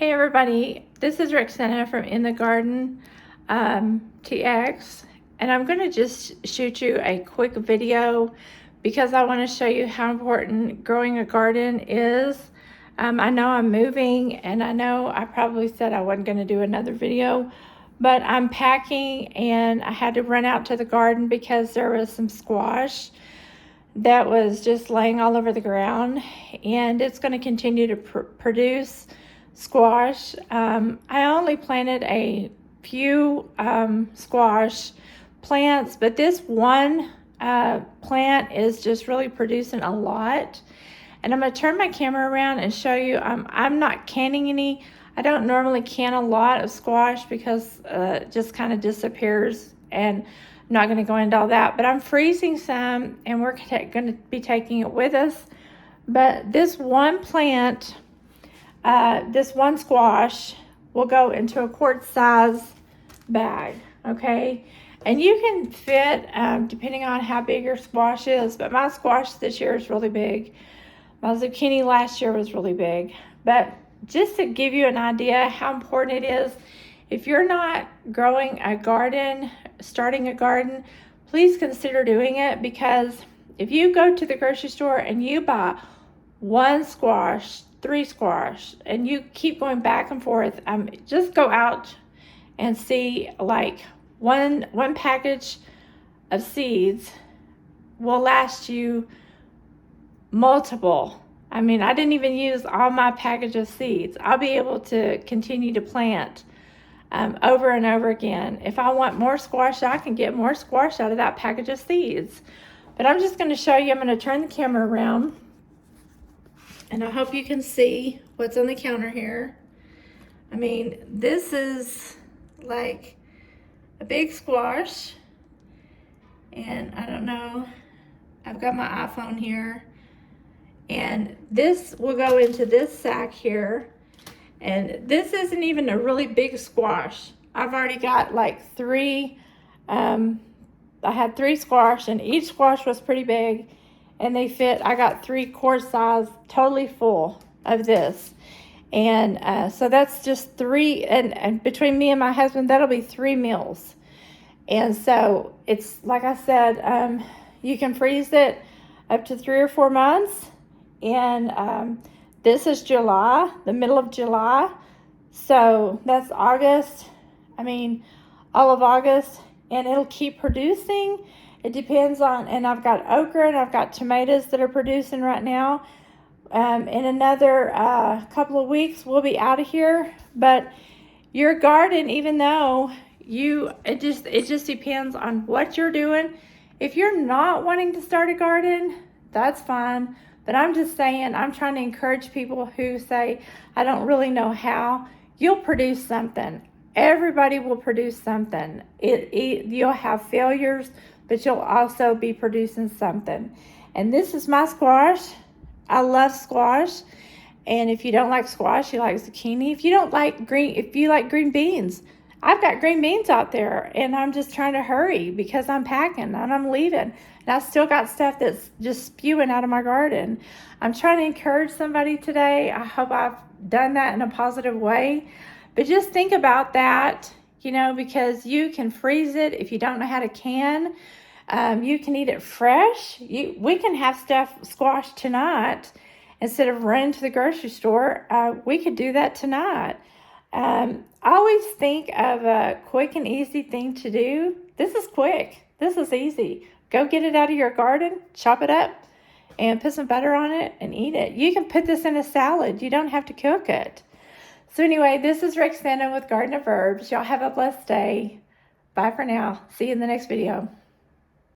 Hey everybody, this is Rexanna from In the Garden TX, and I'm going to just shoot you a quick video because I want to show you how important growing a garden is. I know I'm moving, and I know I probably said I wasn't going to do another video, but I'm packing and I had to run out to the garden because there was some squash that was just laying all over the ground, and it's going to continue to produce squash. I only planted a few squash plants, but this one plant is just really producing a lot. And I'm going to turn my camera around and show you. I'm not canning any. I don't normally can a lot of squash because it just kind of disappears, and I'm not going to go into all that. But I'm freezing some, and we're going to be taking it with us. But this one plant, this one squash will go into a quart size bag, okay? And you can fit, depending on how big your squash is, but my squash this year is really big. My zucchini last year was really big. But just to give you an idea how important it is, if you're not growing a garden, starting a garden, please consider doing it, because if you go to the grocery store and you buy one squash, 3 squash, and you keep going back and forth, just go out and see, like one package of seeds will last you multiple. I mean, I didn't even use all my package of seeds. I'll be able to continue to plant over and over again. If I want more squash, I can get more squash out of that package of seeds. But I'm just going to show you. I'm going to turn the camera around, and I hope you can see what's on the counter here. I mean, this is like a big squash, and I don't know, I've got my iPhone here, and this will go into this sack here. And this isn't even a really big squash. I've already got like 3, I had 3 squash, and each squash was pretty big, and they fit. I got 3 quart size, totally full of this. And so that's just 3, and between me and my husband, that'll be 3 meals. And so it's, like I said, you can freeze it up to 3 or 4 months. And this is July, the middle of July. So that's August. I mean, all of August, and it'll keep producing. It depends on, and I've got okra and I've got tomatoes that are producing right now. In another couple of weeks, we'll be out of here. But your garden, even though it just depends on what you're doing. If you're not wanting to start a garden, that's fine. But I'm just saying, I'm trying to encourage people who say, I don't really know how. You'll produce something. Everybody will produce something. You'll have failures, but you'll also be producing something. And this is my squash. I love squash. And if you don't like squash, you like zucchini. If you like green beans, I've got green beans out there, and I'm just trying to hurry because I'm packing and I'm leaving. And I still got stuff that's just spewing out of my garden. I'm trying to encourage somebody today. I hope I've done that in a positive way. But just think about that, because you can freeze it if you don't know how to can. You can eat it fresh. We can have squash tonight instead of running to the grocery store. We could do that tonight. I always think of a quick and easy thing to do. This is quick. This is easy. Go get it out of your garden, chop it up, and put some butter on it and eat it. You can put this in a salad. You don't have to cook it. So anyway, this is Rexanna with Garden of Herbs. Y'all have a blessed day. Bye for now. See you in the next video.